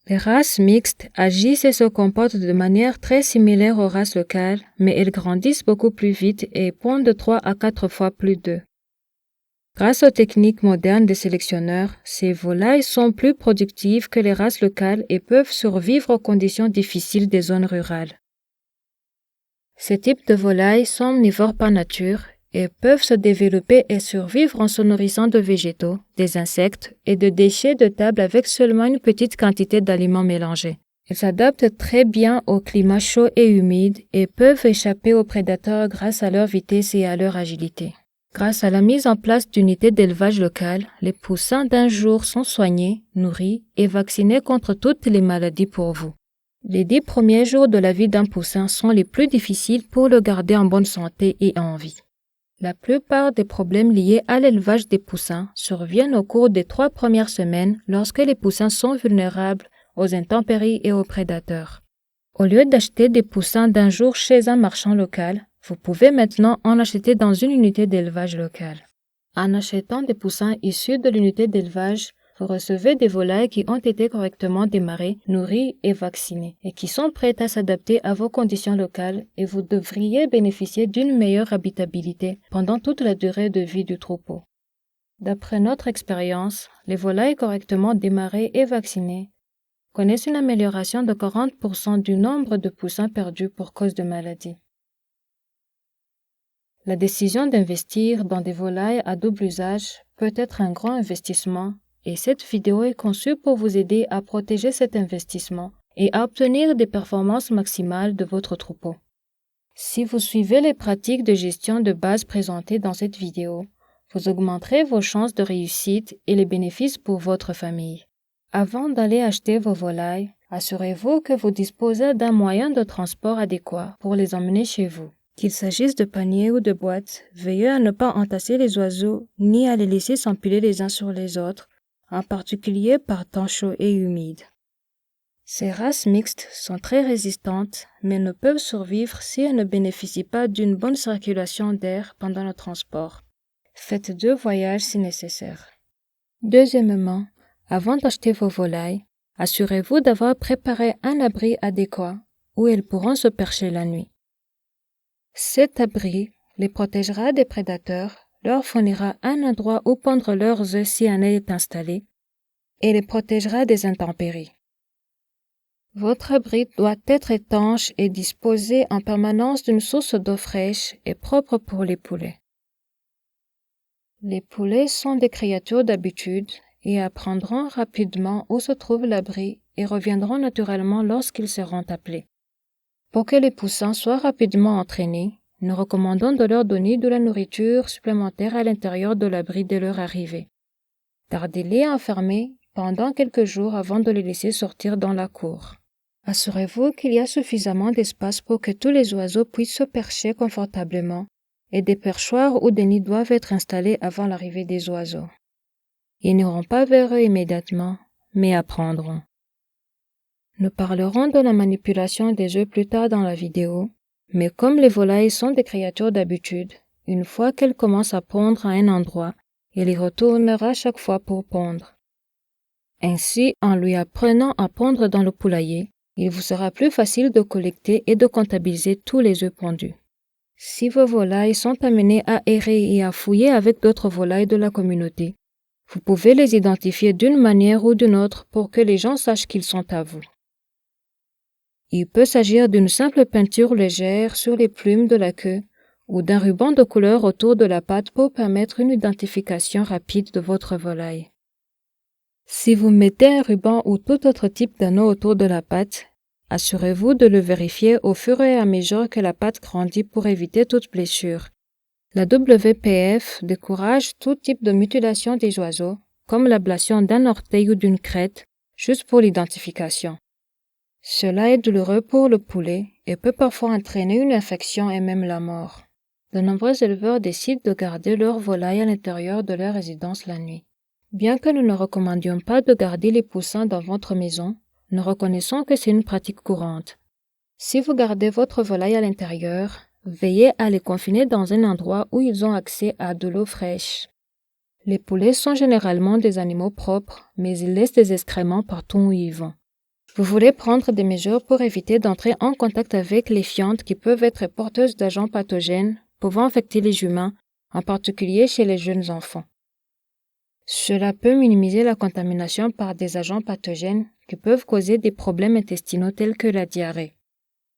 Les races mixtes agissent et se comportent de manière très similaire aux races locales, mais elles grandissent beaucoup plus vite et pondent de 3 à 4 fois plus d'œufs. Grâce aux techniques modernes des sélectionneurs, ces volailles sont plus productives que les races locales et peuvent survivre aux conditions difficiles des zones rurales. Ces types de volailles sont omnivores par nature et peuvent se développer et survivre en se nourrissant de végétaux, des insectes et de déchets de table avec seulement une petite quantité d'aliments mélangés. Ils s'adaptent très bien au climat chaud et humide et peuvent échapper aux prédateurs grâce à leur vitesse et à leur agilité. Grâce à la mise en place d'unités d'élevage locales, les poussins d'un jour sont soignés, nourris et vaccinés contre toutes les maladies pour vous. Les 10 premiers jours de la vie d'un poussin sont les plus difficiles pour le garder en bonne santé et en vie. La plupart des problèmes liés à l'élevage des poussins surviennent au cours des 3 premières semaines lorsque les poussins sont vulnérables aux intempéries et aux prédateurs. Au lieu d'acheter des poussins d'un jour chez un marchand local, vous pouvez maintenant en acheter dans une unité d'élevage locale. En achetant des poussins issus de l'unité d'élevage, vous recevez des volailles qui ont été correctement démarrées, nourries et vaccinées, et qui sont prêtes à s'adapter à vos conditions locales et vous devriez bénéficier d'une meilleure habitabilité pendant toute la durée de vie du troupeau. D'après notre expérience, les volailles correctement démarrées et vaccinées connaissent une amélioration de 40% du nombre de poussins perdus pour cause de maladie. La décision d'investir dans des volailles à double usage peut être un grand investissement et cette vidéo est conçue pour vous aider à protéger cet investissement et à obtenir des performances maximales de votre troupeau. Si vous suivez les pratiques de gestion de base présentées dans cette vidéo, vous augmenterez vos chances de réussite et les bénéfices pour votre famille. Avant d'aller acheter vos volailles, assurez-vous que vous disposez d'un moyen de transport adéquat pour les emmener chez vous. Qu'il s'agisse de paniers ou de boîtes, veillez à ne pas entasser les oiseaux ni à les laisser s'empiler les uns sur les autres, en particulier par temps chaud et humide. Ces races mixtes sont très résistantes, mais ne peuvent survivre si elles ne bénéficient pas d'une bonne circulation d'air pendant le transport. Faites 2 voyages si nécessaire. Deuxièmement, avant d'acheter vos volailles, assurez-vous d'avoir préparé un abri adéquat où elles pourront se percher la nuit. Cet abri les protégera des prédateurs, leur fournira un endroit où pondre leurs œufs si un est installé, et les protégera des intempéries. Votre abri doit être étanche et disposer en permanence d'une source d'eau fraîche et propre pour les poulets. Les poulets sont des créatures d'habitude et apprendront rapidement où se trouve l'abri et reviendront naturellement lorsqu'ils seront appelés. Pour que les poussins soient rapidement entraînés, nous recommandons de leur donner de la nourriture supplémentaire à l'intérieur de l'abri dès leur arrivée. Gardez-les enfermés pendant quelques jours avant de les laisser sortir dans la cour. Assurez-vous qu'il y a suffisamment d'espace pour que tous les oiseaux puissent se percher confortablement et des perchoirs ou des nids doivent être installés avant l'arrivée des oiseaux. Ils n'iront pas vers eux immédiatement, mais apprendront. Nous parlerons de la manipulation des œufs plus tard dans la vidéo, mais comme les volailles sont des créatures d'habitude, une fois qu'elles commencent à pondre à un endroit, il y retournera chaque fois pour pondre. Ainsi, en lui apprenant à pondre dans le poulailler, il vous sera plus facile de collecter et de comptabiliser tous les œufs pondus. Si vos volailles sont amenées à errer et à fouiller avec d'autres volailles de la communauté, vous pouvez les identifier d'une manière ou d'une autre pour que les gens sachent qu'ils sont à vous. Il peut s'agir d'une simple peinture légère sur les plumes de la queue ou d'un ruban de couleur autour de la patte pour permettre une identification rapide de votre volaille. Si vous mettez un ruban ou tout autre type d'anneau autour de la patte, assurez-vous de le vérifier au fur et à mesure que la patte grandit pour éviter toute blessure. La WPF décourage tout type de mutilation des oiseaux, comme l'ablation d'un orteil ou d'une crête, juste pour l'identification. Cela est douloureux pour le poulet et peut parfois entraîner une infection et même la mort. De nombreux éleveurs décident de garder leurs volailles à l'intérieur de leur résidence la nuit. Bien que nous ne recommandions pas de garder les poussins dans votre maison, nous reconnaissons que c'est une pratique courante. Si vous gardez votre volaille à l'intérieur, veillez à les confiner dans un endroit où ils ont accès à de l'eau fraîche. Les poulets sont généralement des animaux propres, mais ils laissent des excréments partout où ils vont. Vous voulez prendre des mesures pour éviter d'entrer en contact avec les fientes qui peuvent être porteuses d'agents pathogènes pouvant affecter les humains, en particulier chez les jeunes enfants. Cela peut minimiser la contamination par des agents pathogènes qui peuvent causer des problèmes intestinaux tels que la diarrhée.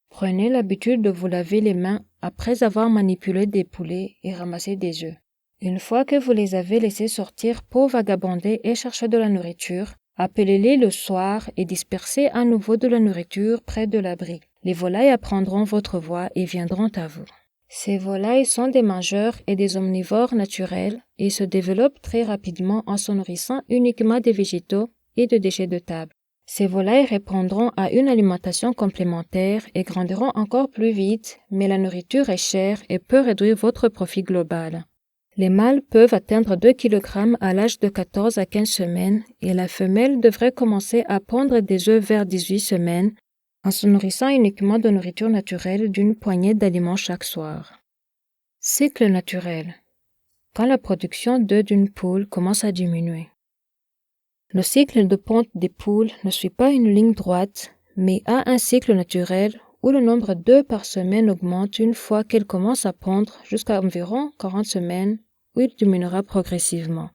Prenez l'habitude de vous laver les mains après avoir manipulé des poulets et ramassé des œufs. Une fois que vous les avez laissés sortir pour vagabonder et chercher de la nourriture, appelez-les le soir et dispersez à nouveau de la nourriture près de l'abri. Les volailles apprendront votre voix et viendront à vous. Ces volailles sont des mangeurs et des omnivores naturels et se développent très rapidement en se nourrissant uniquement des végétaux et de déchets de table. Ces volailles répondront à une alimentation complémentaire et grandiront encore plus vite, mais la nourriture est chère et peut réduire votre profit global. Les mâles peuvent atteindre 2 kg à l'âge de 14 à 15 semaines et la femelle devrait commencer à pondre des œufs vers 18 semaines en se nourrissant uniquement de nourriture naturelle d'une poignée d'aliments chaque soir. Cycle naturel. Quand la production d'œufs d'une poule commence à diminuer. Le cycle de ponte des poules ne suit pas une ligne droite, mais a un cycle naturel où le nombre d'œufs par semaine augmente une fois qu'elles commencent à pondre jusqu'à environ 40 semaines, où il diminuera progressivement.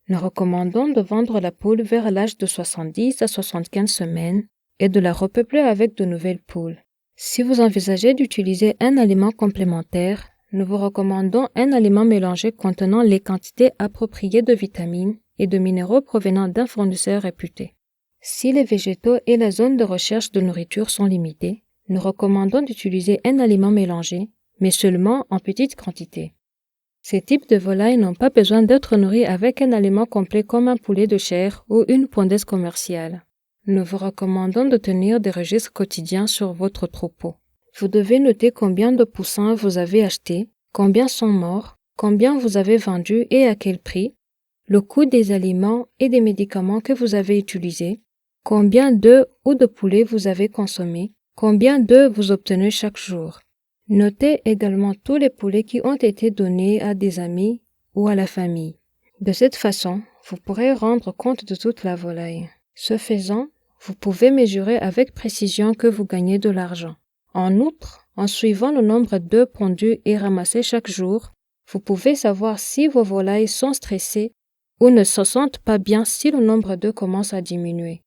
Nous recommandons de vendre la poule vers l'âge de 70 à 75 semaines et de la repeupler avec de nouvelles poules. Si vous envisagez d'utiliser un aliment complémentaire, nous vous recommandons un aliment mélangé contenant les quantités appropriées de vitamines et de minéraux provenant d'un fournisseur réputé. Si les végétaux et la zone de recherche de nourriture sont limités, nous recommandons d'utiliser un aliment mélangé, mais seulement en petite quantité. Ces types de volailles n'ont pas besoin d'être nourris avec un aliment complet comme un poulet de chair ou une pondaise commerciale. Nous vous recommandons de tenir des registres quotidiens sur votre troupeau. Vous devez noter combien de poussins vous avez achetés, combien sont morts, combien vous avez vendu et à quel prix, le coût des aliments et des médicaments que vous avez utilisés, combien d'œufs ou de poulets vous avez consommés, combien d'œufs vous obtenez chaque jour. Notez également tous les poulets qui ont été donnés à des amis ou à la famille. De cette façon, vous pourrez rendre compte de toute la volaille. Ce faisant, vous pouvez mesurer avec précision que vous gagnez de l'argent. En outre, en suivant le nombre d'œufs pondus et ramassés chaque jour, vous pouvez savoir si vos volailles sont stressées ou ne se sentent pas bien si le nombre d'œufs commence à diminuer.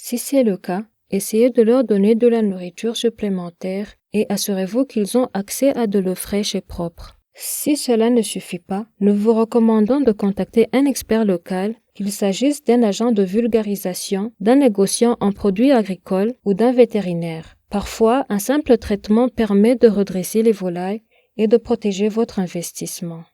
Si c'est le cas, essayez de leur donner de la nourriture supplémentaire et assurez-vous qu'ils ont accès à de l'eau fraîche et propre. Si cela ne suffit pas, nous vous recommandons de contacter un expert local, qu'il s'agisse d'un agent de vulgarisation, d'un négociant en produits agricoles ou d'un vétérinaire. Parfois, un simple traitement permet de redresser les volailles et de protéger votre investissement.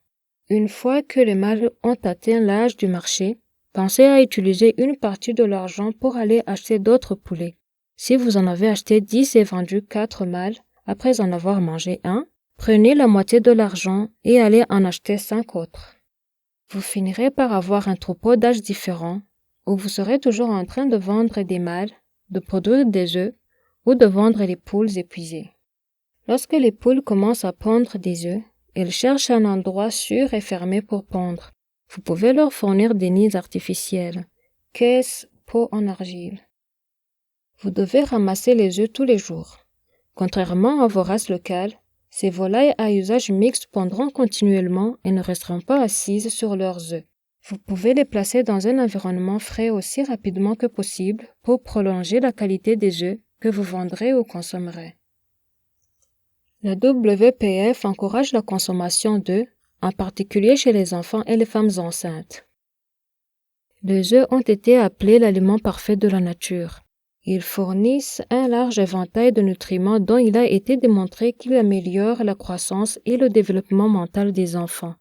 Une fois que les mâles ont atteint l'âge du marché, pensez à utiliser une partie de l'argent pour aller acheter d'autres poulets. Si vous en avez acheté 10 et vendu 4 mâles, après en avoir mangé un, prenez la moitié de l'argent et allez en acheter 5 autres. Vous finirez par avoir un troupeau d'âges différents, où vous serez toujours en train de vendre des mâles, de produire des œufs ou de vendre les poules épuisées. Lorsque les poules commencent à pondre des œufs, elles cherchent un endroit sûr et fermé pour pondre. Vous pouvez leur fournir des nids artificiels, caisses, pots en argile. Vous devez ramasser les œufs tous les jours. Contrairement à vos races locales, ces volailles à usage mixte pondront continuellement et ne resteront pas assises sur leurs œufs. Vous pouvez les placer dans un environnement frais aussi rapidement que possible pour prolonger la qualité des œufs que vous vendrez ou consommerez. La WPF encourage la consommation d'œufs, en particulier chez les enfants et les femmes enceintes. Les œufs ont été appelés l'aliment parfait de la nature. Ils fournissent un large éventail de nutriments dont il a été démontré qu'ils améliorent la croissance et le développement mental des enfants.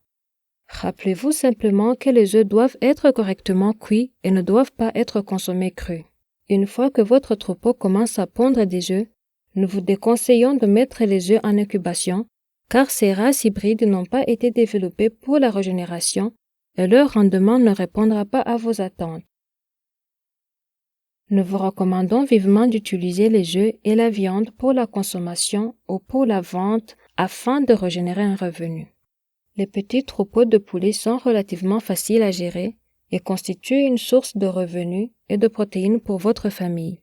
Rappelez-vous simplement que les œufs doivent être correctement cuits et ne doivent pas être consommés crus. Une fois que votre troupeau commence à pondre des œufs, nous vous déconseillons de mettre les œufs en incubation, car ces races hybrides n'ont pas été développées pour la régénération et leur rendement ne répondra pas à vos attentes. Nous vous recommandons vivement d'utiliser les œufs et la viande pour la consommation ou pour la vente afin de régénérer un revenu. Les petits troupeaux de poulets sont relativement faciles à gérer et constituent une source de revenus et de protéines pour votre famille.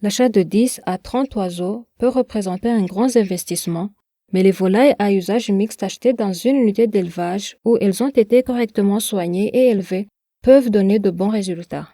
L'achat de 10 à 30 oiseaux peut représenter un grand investissement, mais les volailles à usage mixte achetées dans une unité d'élevage où elles ont été correctement soignées et élevées peuvent donner de bons résultats.